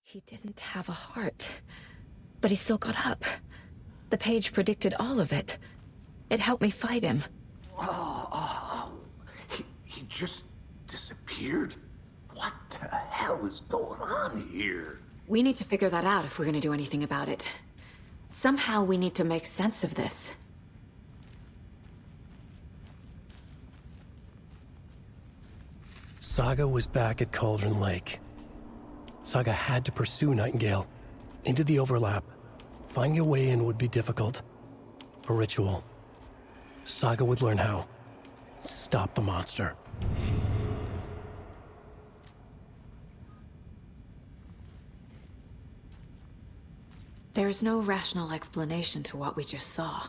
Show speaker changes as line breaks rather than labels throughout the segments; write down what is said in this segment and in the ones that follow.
He didn't have a heart, but he still got up. The page predicted all of it. It helped me fight him.
He just disappeared? What the hell is going on here?
We need to figure that out if we're gonna do anything about it. Somehow we need to make sense of this.
Saga was back at Cauldron Lake. Saga had to pursue Nightingale into the overlap. Finding a way in would be difficult. A ritual. Saga would learn how. Stop the monster.
There's no rational explanation to what we just saw.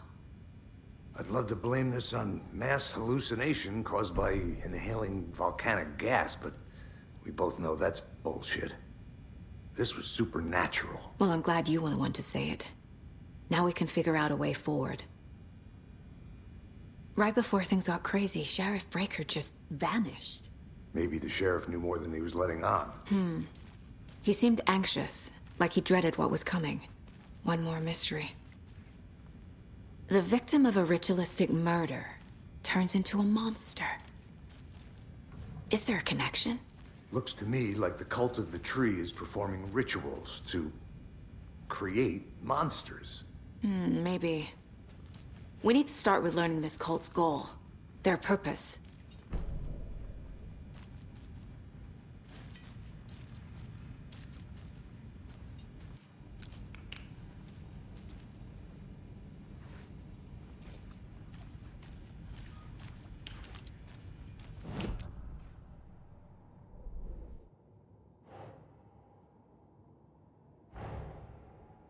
I'd love to blame this on mass hallucination caused by inhaling volcanic gas, but we both know that's bullshit. This was supernatural.
Well, I'm glad you were the one to say it. Now we can figure out a way forward. Right before things got crazy, Sheriff Breaker just vanished.
Maybe the sheriff knew more than he was letting on.
He seemed anxious, like he dreaded what was coming. One more mystery. The victim of a ritualistic murder turns into a monster. Is there a connection?
Looks to me like the cult of the tree is performing rituals to create monsters.
Maybe. We need to start with learning this cult's goal, their purpose.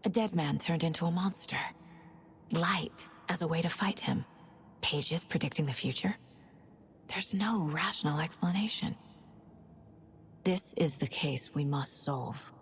A dead man turned into a monster. Light as a way to fight him. Pages predicting the future. There's no rational explanation. This is the case we must solve.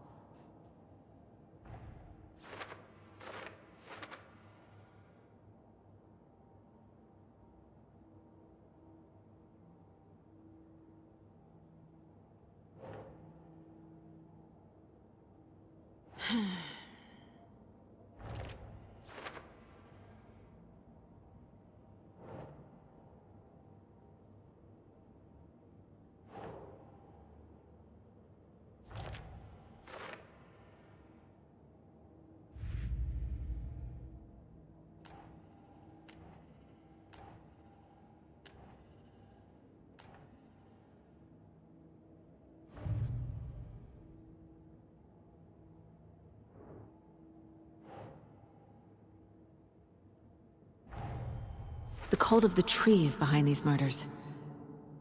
The cult of the tree is behind these murders.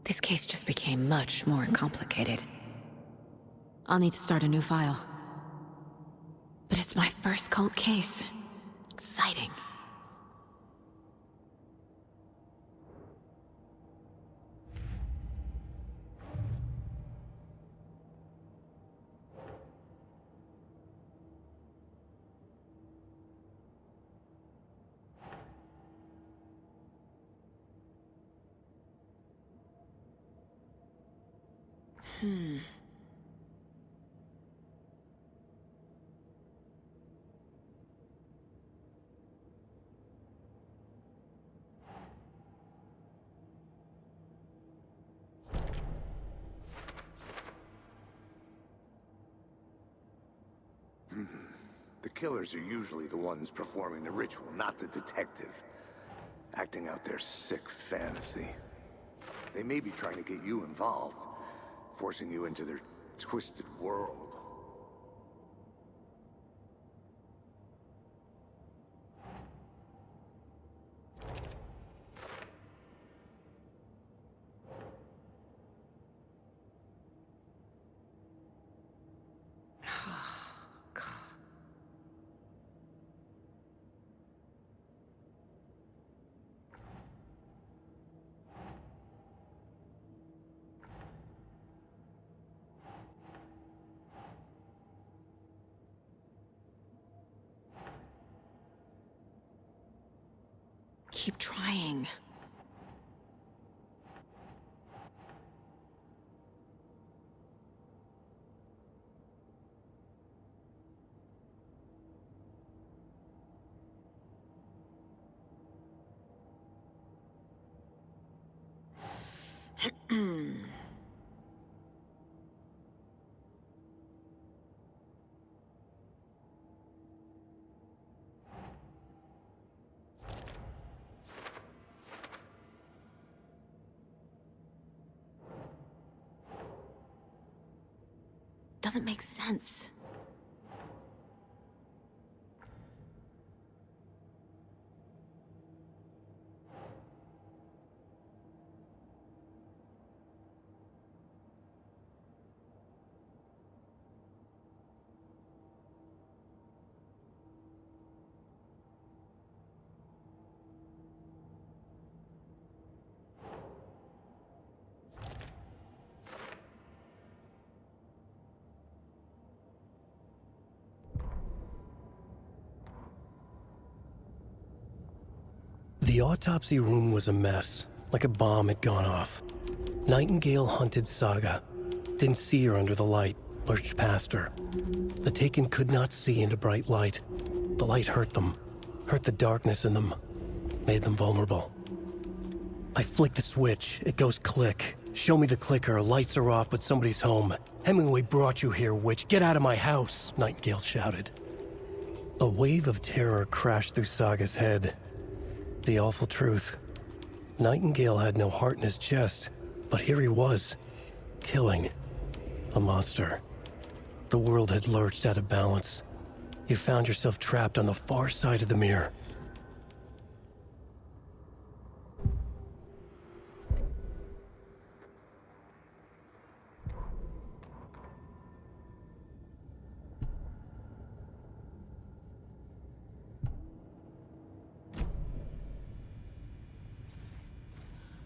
This case just became much more complicated. I'll need to start a new file. But it's my first cult case. Exciting.
The killers are usually the ones performing the ritual, not the detective. Acting out their sick fantasy. They may be trying to get you involved, forcing you into their twisted world.
Keep trying. Doesn't make sense.
The autopsy room was a mess, like a bomb had gone off. Nightingale hunted Saga. Didn't see her under the light, lurched past her. The Taken could not see into bright light. The light hurt them, hurt the darkness in them, made them vulnerable. I flick the switch, it goes click. Show me the clicker, lights are off, but somebody's home. Hemingway brought you here, witch. Get out of my house, Nightingale shouted. A wave of terror crashed through Saga's head. The awful truth. Nightingale had no heart in his chest, but here he was, killing a monster. The world had lurched out of balance. You found yourself trapped on the far side of the mirror.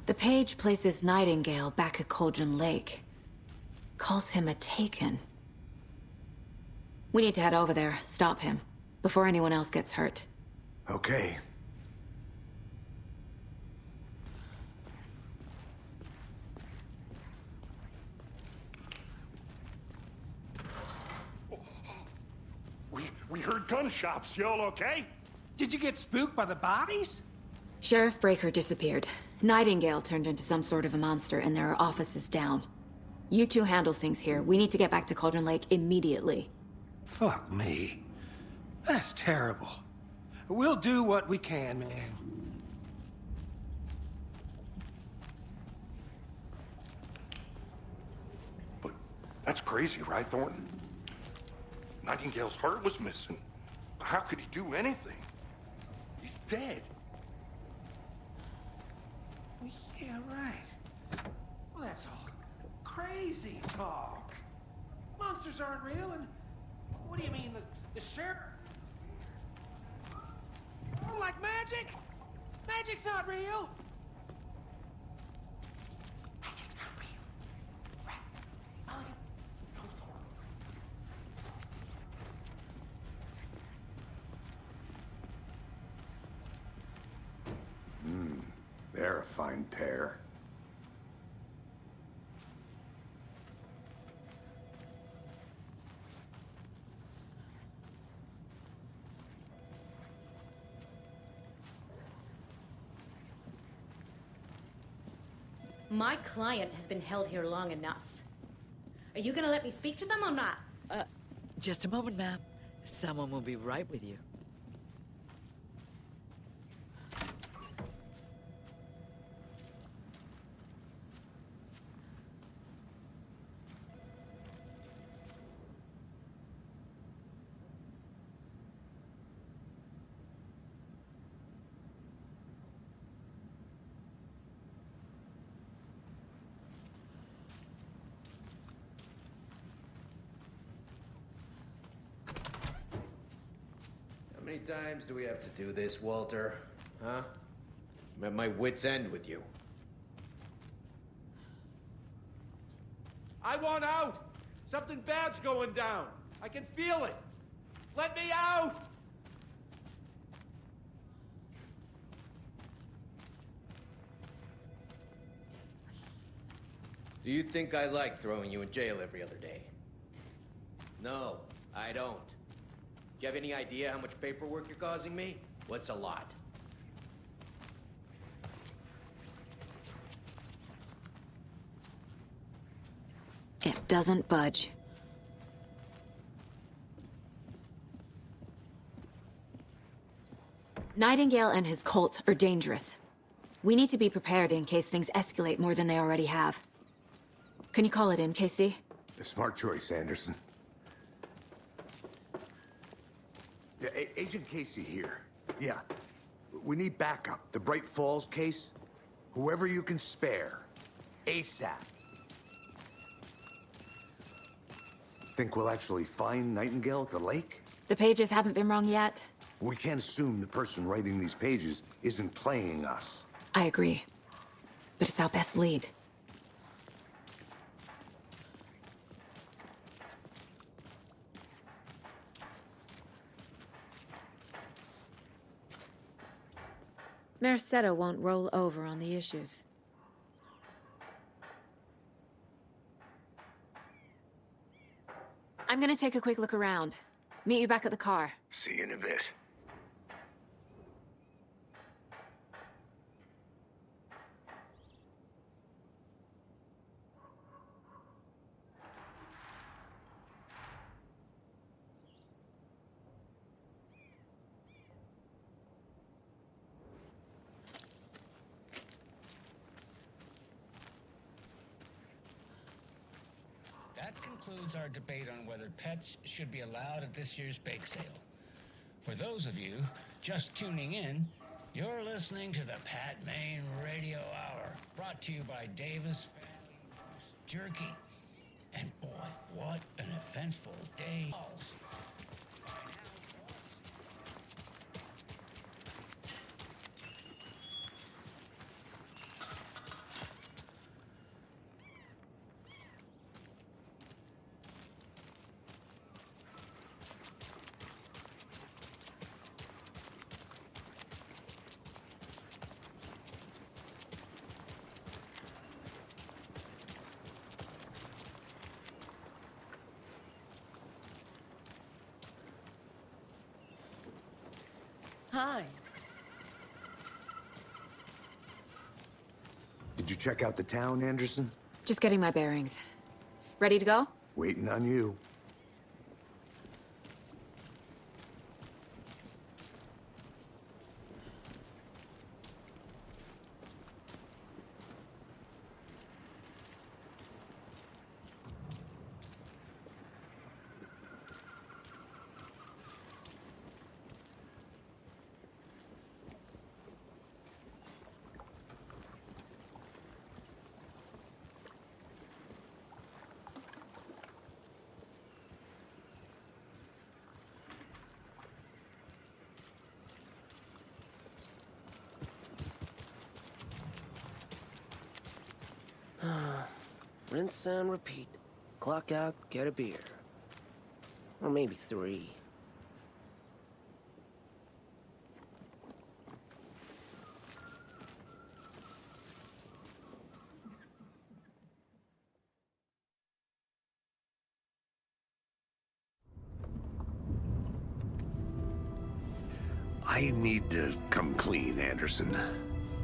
The page places Nightingale back at Cauldron Lake. Calls him a Taken. We need to head over there, stop him, before anyone else gets hurt.
Okay.
We heard gunshots. Y'all okay?
Did you get spooked by the bodies?
Sheriff Breaker disappeared. Nightingale turned into some sort of a monster, and there are offices down. You two handle things here. We need to get back to Cauldron Lake immediately.
Fuck me. That's terrible. We'll do what we can, man.
But that's crazy, right, Thornton? Nightingale's heart was missing. How could he do anything? He's dead.
Yeah, right. Well, that's all crazy talk. Monsters aren't real, and what do you mean, the sheriff? Oh, like magic? Magic's not real. Magic's not real. Right. Oh, no, Thornton.
They're a fine pair.
My client has been held here long enough. Are you gonna let me speak to them or not?
Just a moment, ma'am. Someone will be right with you.
How many times do we have to do this, Walter? Huh? I'm at my wit's end with you.
I want out! Something bad's going down. I can feel it. Let me out!
Do you think I like throwing you in jail every other day? No, I don't. Do you have any idea how much paperwork you're causing me? What's a lot?
It doesn't budge. Nightingale and his cult are dangerous. We need to be prepared in case things escalate more than they already have. Can you call it in, Casey?
A smart choice, Anderson. Yeah, Agent Casey here. Yeah. We need backup. The Bright Falls case. Whoever you can spare. ASAP. Think we'll actually find Nightingale at the lake?
The pages haven't been wrong yet.
We can't assume the person writing these pages isn't playing us.
I agree. But it's our best lead. Mercado won't roll over on the issues. I'm gonna take a quick look around. Meet you back at the car.
See you in a bit.
That concludes our debate on whether pets should be allowed at this year's bake sale. For those of you just tuning in, you're listening to the Pat Main Radio Hour, brought to you by Davis Family Roast Jerky. And boy, what an eventful day.
Hi.
Did you check out the town, Anderson?
Just getting my bearings. Ready to go?
Waiting on you.
Rinse and repeat. Clock out, get a beer. Or maybe 3.
I need to come clean, Anderson.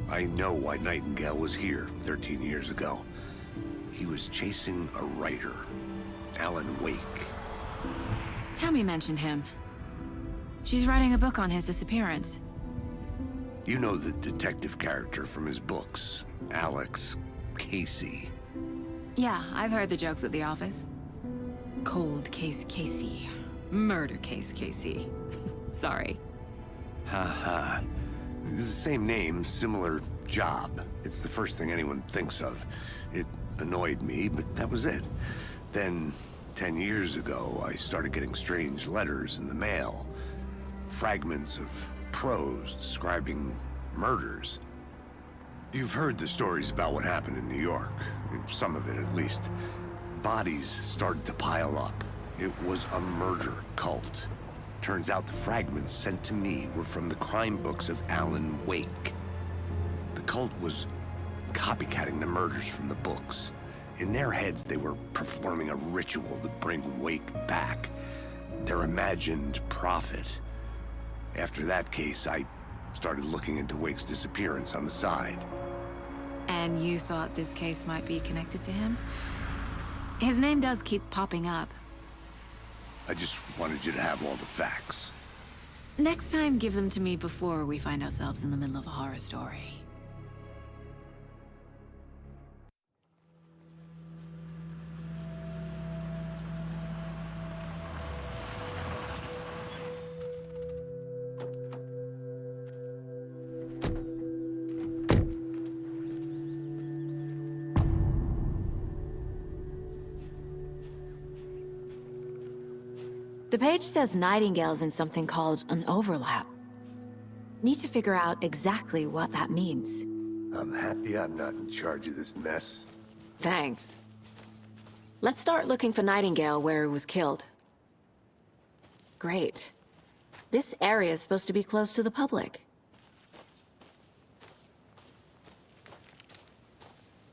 I know why Nightingale was here 13 years ago. He was chasing a writer, Alan Wake.
Tammy mentioned him. She's writing a book on his disappearance.
You know the detective character from his books, Alex Casey.
Yeah, I've heard the jokes at the office. Cold case Casey. Murder case Casey. Sorry.
Ha. It's the same name, similar job. It's the first thing anyone thinks of. It annoyed me, but that was it. Then, 10 years ago, I started getting strange letters in the mail. Fragments of prose describing murders. You've heard the stories about what happened in New York. Some of it, at least. Bodies started to pile up. It was a murder cult. Turns out the fragments sent to me were from the crime books of Alan Wake. The cult was copycatting the murders from the books. In their heads, they were performing a ritual to bring Wake back. Their imagined prophet. After that case, I started looking into Wake's disappearance on the side.
And you thought this case might be connected to him? His name does keep popping up.
I just wanted you to have all the facts.
Next time, give them to me before we find ourselves in the middle of a horror story. The page says Nightingale's in something called an overlap. Need to figure out exactly what that means.
I'm happy I'm not in charge of this mess.
Thanks. Let's start looking for Nightingale where he was killed. Great. This area is supposed to be close to the public.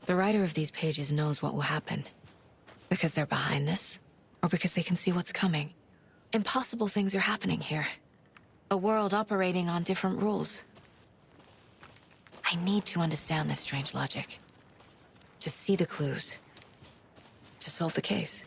The writer of these pages knows what will happen. Because they're behind this, or because they can see what's coming. Impossible things are happening here. A world operating on different rules. I need to understand this strange logic. To see the clues. To solve the case.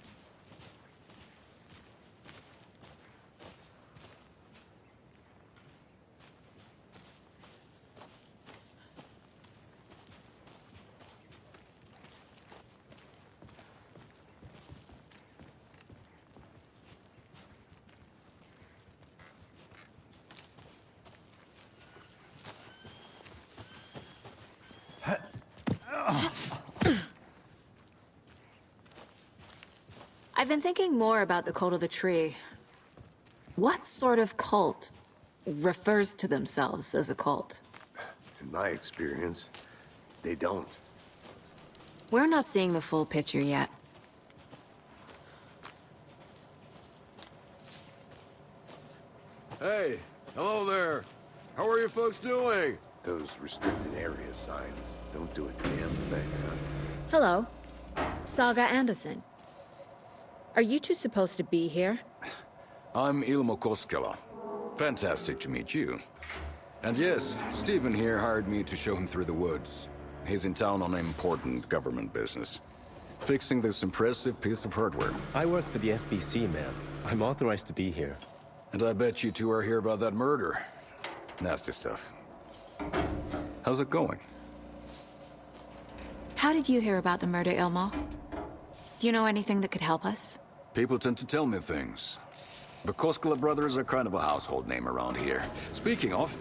I've been thinking more about the cult of the tree. What sort of cult refers to themselves as a cult?
In my experience, they don't.
We're not seeing the full picture yet.
Hey, hello there. How are you folks doing?
Those restricted area signs don't do a damn thing, huh?
Hello. Saga Anderson. Are you two supposed to be here?
I'm Ilmo Koskela. Fantastic to meet you. And yes, Stephen here hired me to show him through the woods. He's in town on important government business. Fixing this impressive piece of hardware.
I work for the FBC, ma'am. I'm authorized to be here.
And I bet you two are here about that murder. Nasty stuff. How's it going?
How did you hear about the murder, Ilmo? Do you know anything that could help us?
People tend to tell me things. The Koskela brothers are kind of a household name around here. Speaking of,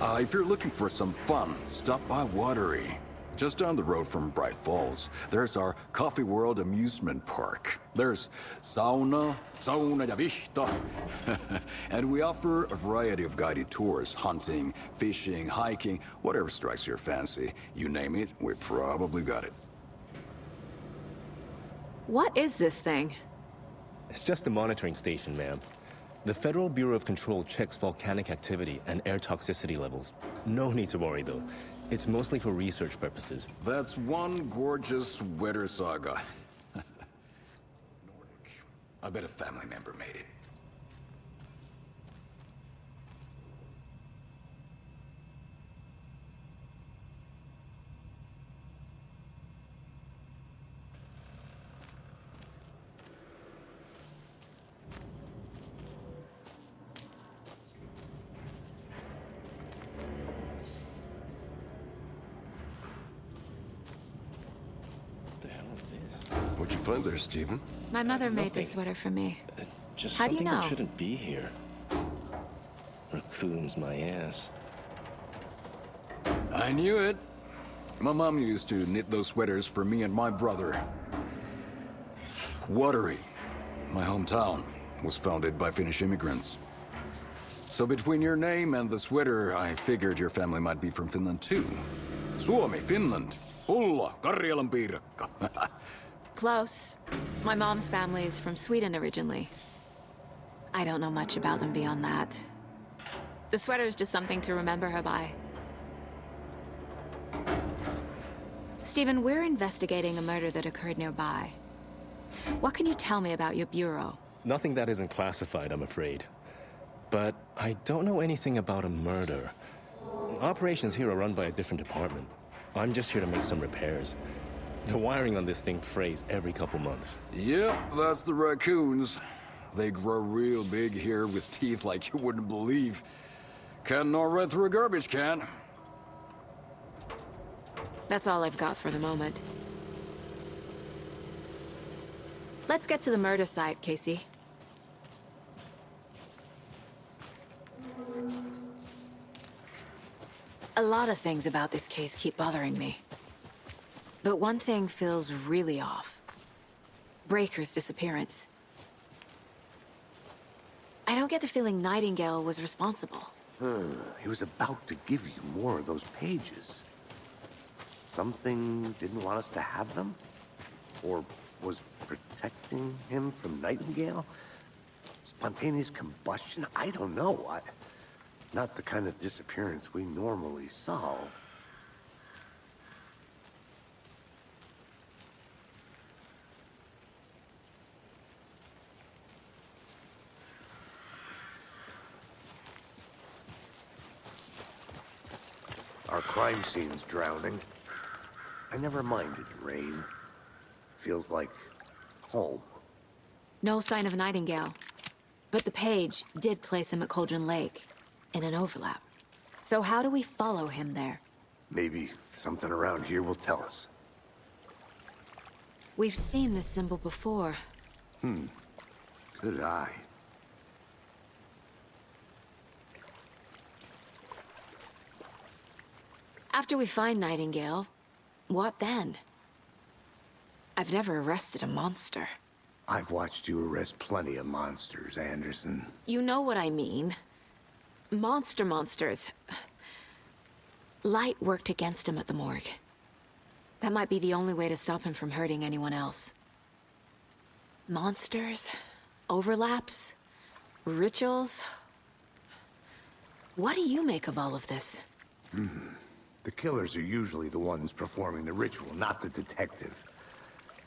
if you're looking for some fun, stop by Watery. Just down the road from Bright Falls, there's our Coffee World amusement park. There's sauna ja vihta. And we offer a variety of guided tours, hunting, fishing, hiking, whatever strikes your fancy. You name it, we probably got it.
What is this thing?
It's just a monitoring station, ma'am. The Federal Bureau of Control checks volcanic activity and air toxicity levels. No need to worry, though. It's mostly for research purposes.
That's one gorgeous sweater saga. I bet a family member made it.
What'd you find there, Stephen?
My mother made this sweater for me.
Just
How do you
something
know?
that shouldn't be here. Raccoons my ass.
I knew it. My mom used to knit those sweaters for me and my brother. Watery, my hometown, was founded by Finnish immigrants. So between your name and the sweater, I figured your family might be from Finland too. Suomi, Finland. Pulla, Karjalan piirakka.
Close. My mom's family is from Sweden originally. I don't know much about them beyond that. The sweater is just something to remember her by. Stephen, we're investigating a murder that occurred nearby. What can you tell me about your bureau?
Nothing that isn't classified, I'm afraid. But I don't know anything about a murder. Operations here are run by a different department. I'm just here to make some repairs. The wiring on this thing frays every couple months.
Yep, that's the raccoons. They grow real big here with teeth like you wouldn't believe. Can't gnaw right through a garbage can.
That's all I've got for the moment. Let's get to the murder site, Casey. A lot of things about this case keep bothering me. But one thing feels really off. Breaker's disappearance. I don't get the feeling Nightingale was responsible.
He was about to give you more of those pages. Something didn't want us to have them? Or was protecting him from Nightingale? Spontaneous combustion? I don't know. Not the kind of disappearance we normally solve. Our crime scene's drowning. I never minded rain. Feels like home.
No sign of Nightingale. But the page did place him at Cauldron Lake, in an overlap. So how do we follow him there?
Maybe something around here will tell us.
We've seen this symbol before.
Good eye.
After we find Nightingale, what then? I've never arrested a monster.
I've watched you arrest plenty of monsters, Anderson.
You know what I mean. Monsters. Light worked against him at the morgue. That might be the only way to stop him from hurting anyone else. Monsters? Overlaps? Rituals? What do you make of all of this?
The killers are usually the ones performing the ritual, not the detective.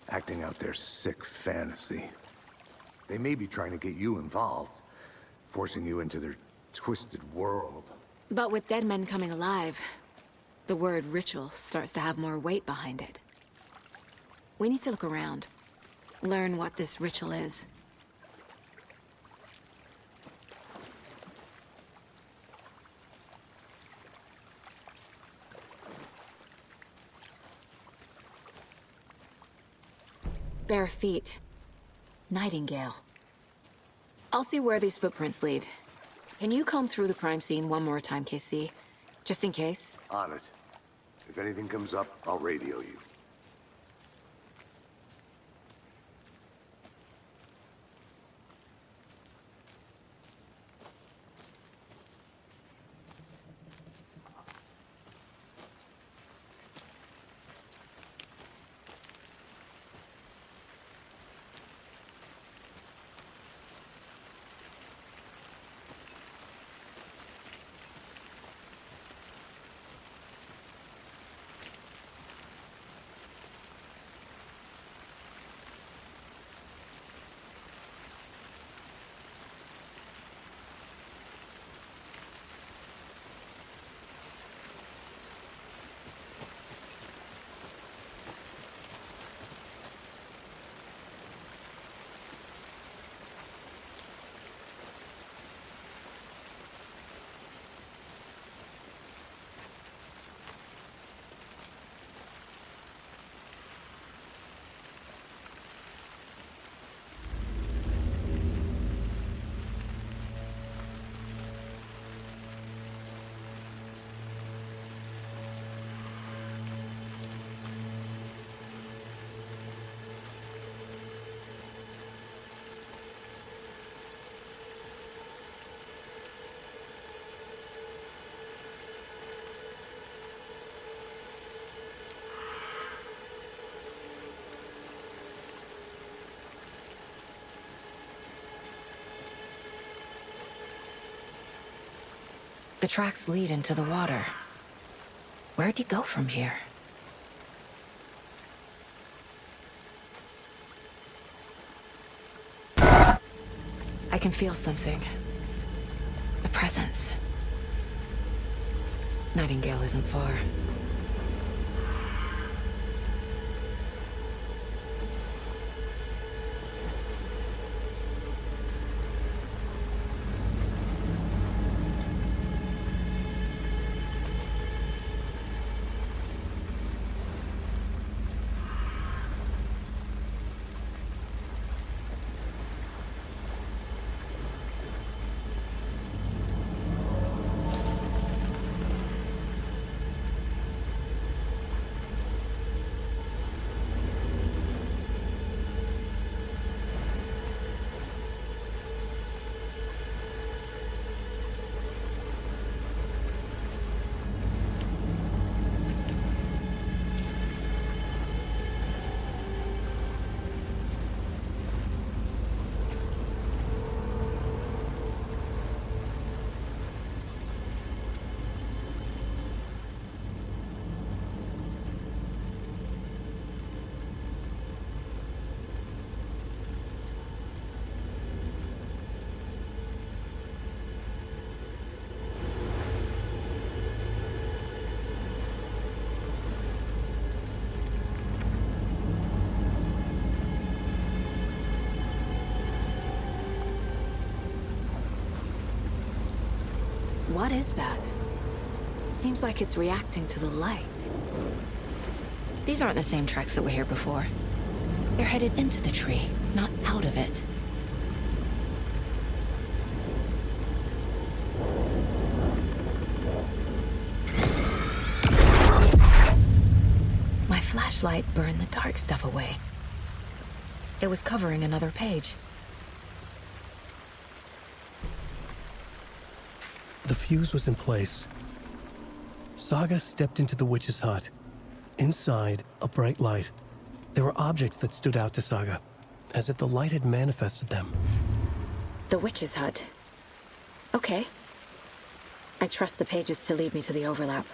Acting out their sick fantasy. They may be trying to get you involved, forcing you into their twisted world.
But with dead men coming alive, the word ritual starts to have more weight behind it. We need to look around, learn what this ritual is. Bare feet. Nightingale. I'll see where these footprints lead. Can you comb through the crime scene one more time, KC? Just in case?
On it. If anything comes up, I'll radio you.
The tracks lead into the water. Where'd he go from here? I can feel something. A presence. Nightingale isn't far. What is that? Seems like it's reacting to the light. These aren't the same tracks that were here before. They're headed into the tree, not out of it. My flashlight burned the dark stuff away. It was covering another page.
The fuse was in place. Saga stepped into the witch's hut. Inside, a bright light. There were objects that stood out to Saga, as if the light had manifested them.
The witch's hut. Okay. I trust the pages to lead me to the overlap.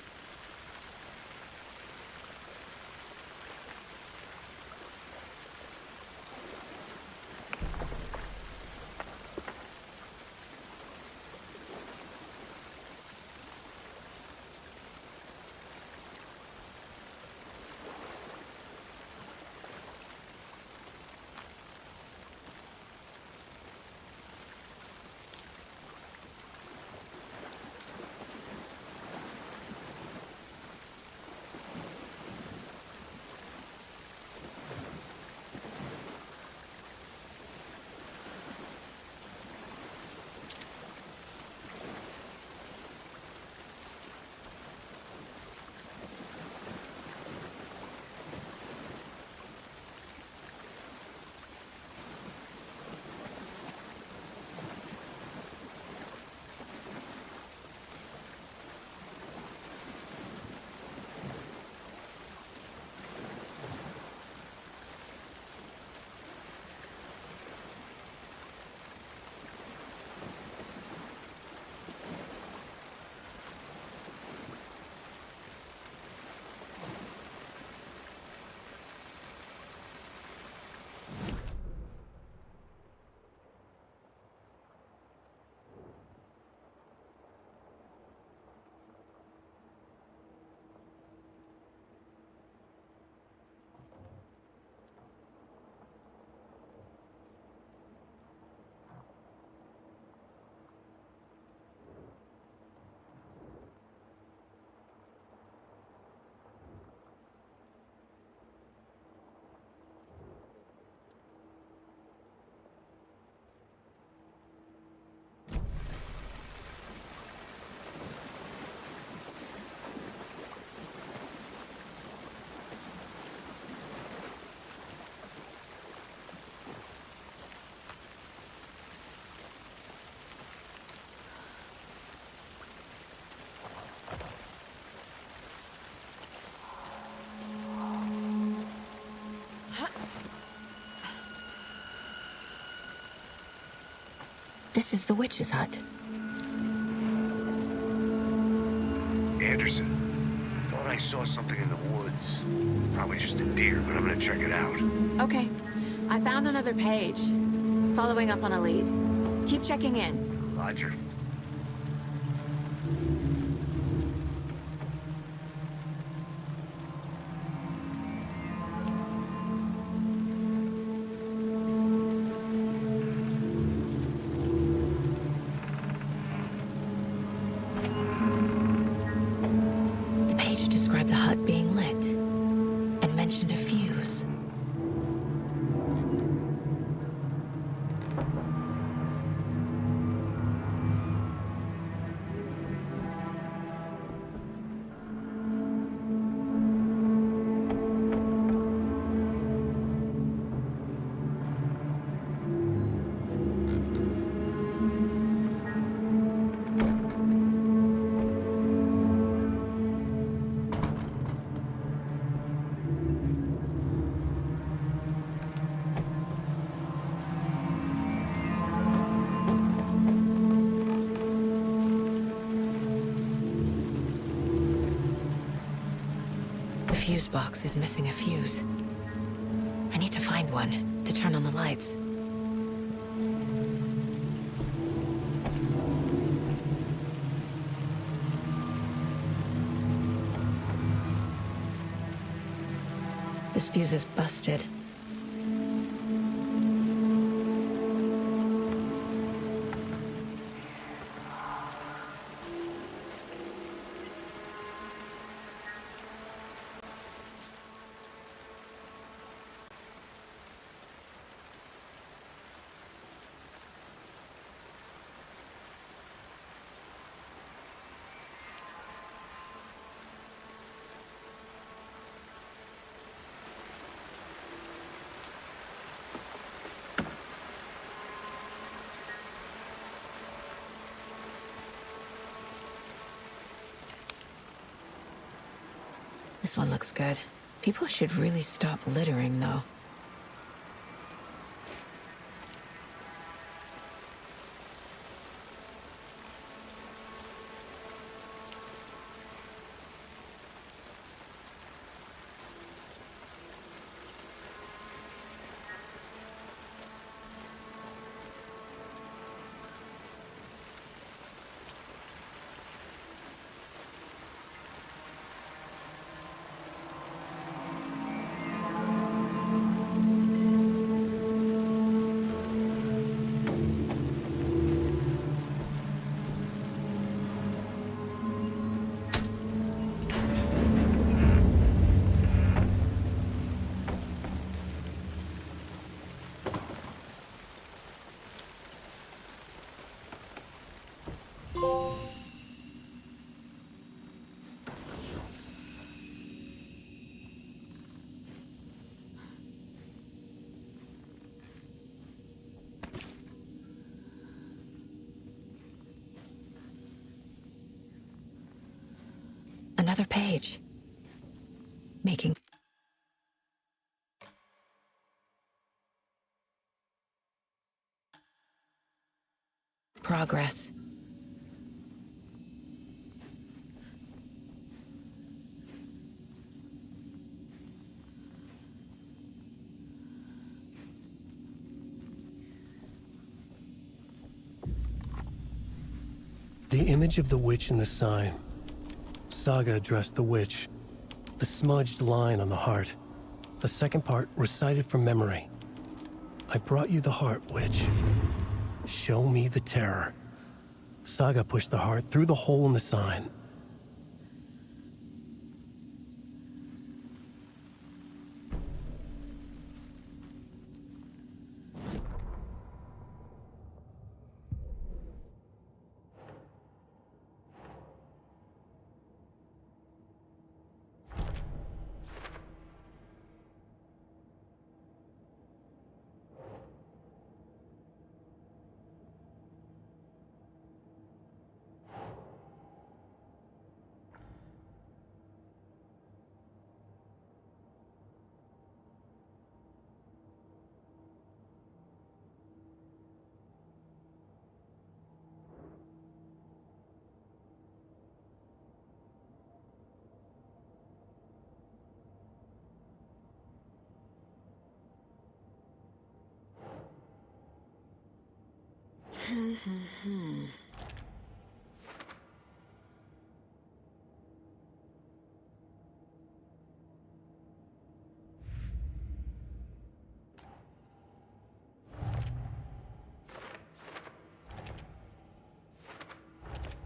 This is the witch's hut.
Anderson, thought I saw something in the woods. Probably just a deer, but I'm gonna check it out.
Okay. I found another page. Following up on a lead. Keep checking in.
Roger.
The page described the hut being lit and mentioned a fuse. The fuse box is missing a fuse. I need to find one to turn on the lights. This fuse is busted. This one looks good. People should really stop littering, though. Another page. Making progress.
The image of the witch in the sign. Saga addressed the witch. The smudged line on the heart. The second part recited from memory. I brought you the heart, witch. Show me the terror. Saga pushed the heart through the hole in the sign.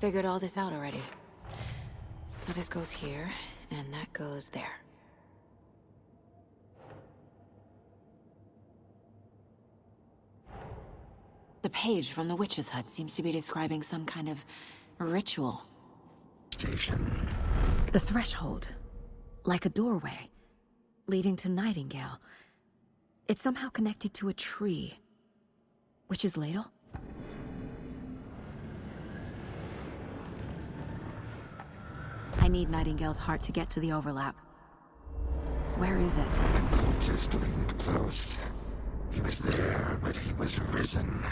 Figured all this out already. So this goes here, and that goes there. The page from the witch's hut seems to be describing some kind of ritual.
Station.
The threshold. Like a doorway. Leading to Nightingale. It's somehow connected to a tree. Witch's ladle? I need Nightingale's heart to get to the overlap. Where is it?
The cultist leaned close. He was there, but he was risen.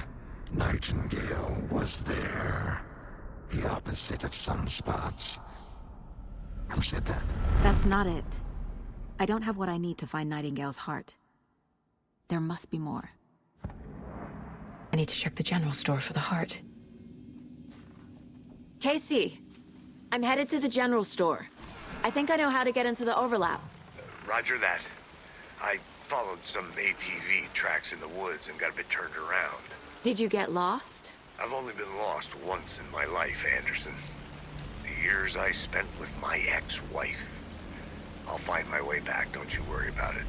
Nightingale was there. The opposite of sunspots. Who said that?
That's not it. I don't have what I need to find Nightingale's heart. There must be more. I need to check the general store for the heart. Casey! I'm headed to the general store. I think I know how to get into the overlap.
Roger that. I followed some ATV tracks in the woods and got a bit turned around.
Did you get lost?
I've only been lost once in my life, Anderson. The years I spent with my ex-wife. I'll find my way back, don't you worry about it.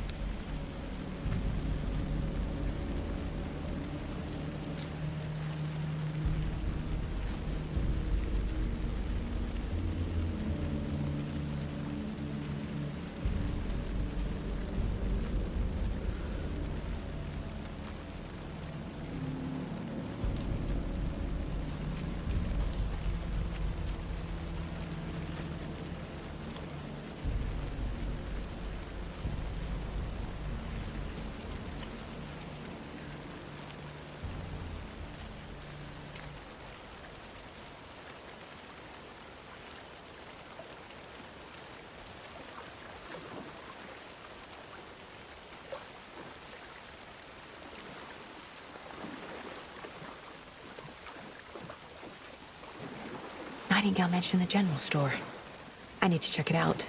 Nightingale mentioned the general store. I need to check it out.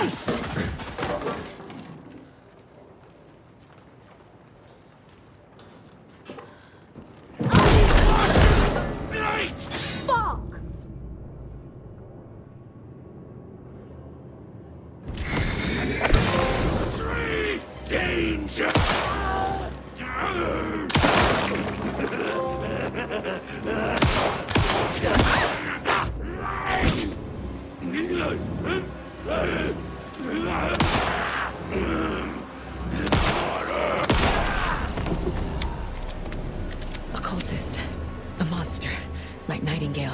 Christ! Fuck!
Danger!
Occultist. A monster. Like Nightingale.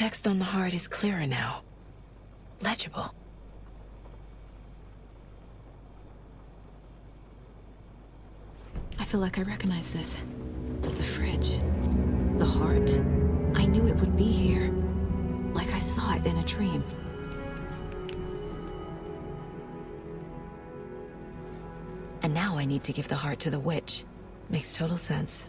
text on the heart is clearer now. Legible. I feel like I recognize this. The fridge. The heart. I knew it would be here. Like I saw it in a dream. And now I need to give the heart to the witch. Makes total sense.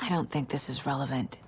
I don't think this is relevant.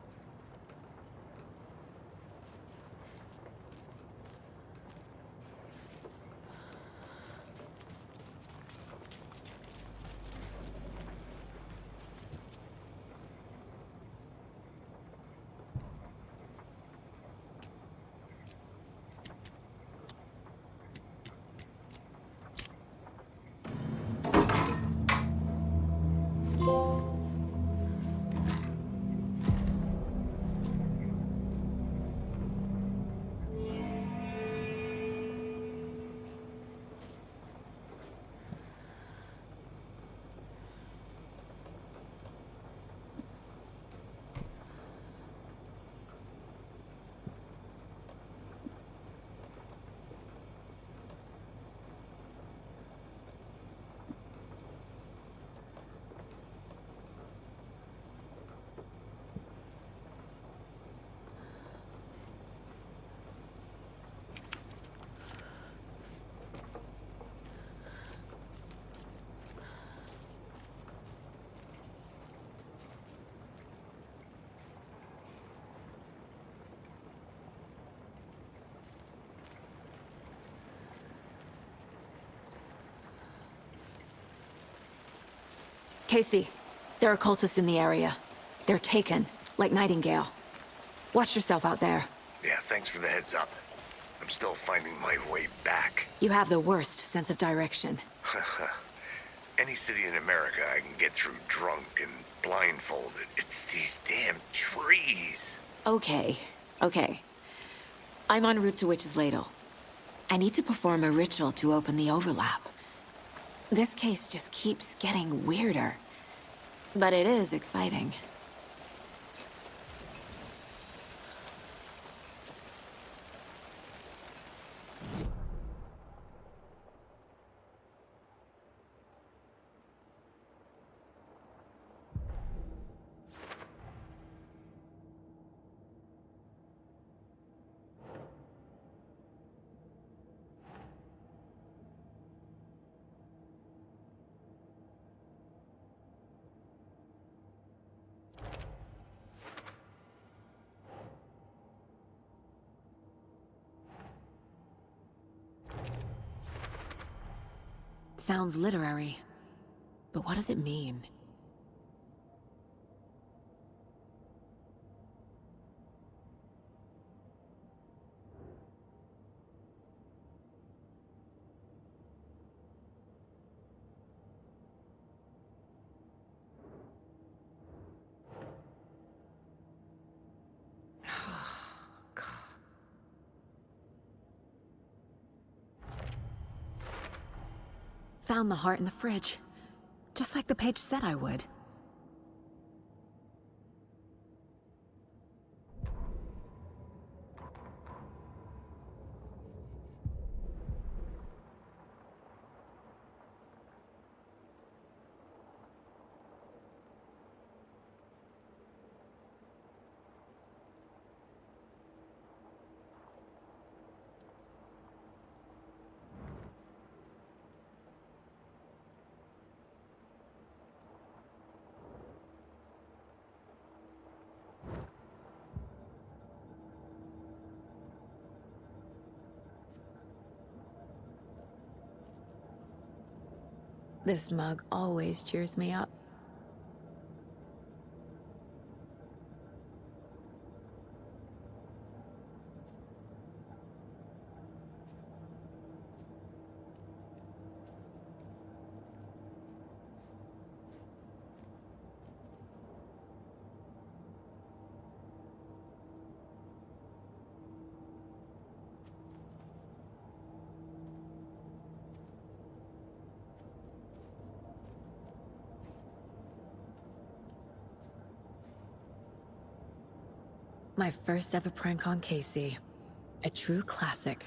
Casey, there are cultists in the area. They're taken, like Nightingale. Watch yourself out there.
Yeah, thanks for the heads up. I'm still finding my way back.
You have the worst sense of direction.
Any city in America I can get through drunk and blindfolded. It's these damn trees.
Okay. I'm en route to Witch's Ladle. I need to perform a ritual to open the overlap. This case just keeps getting weirder. But it is exciting. Sounds literary. But what does it mean? Found the heart in the fridge. Just like the page said I would. This mug always cheers me up. My first ever prank on Casey. A true classic.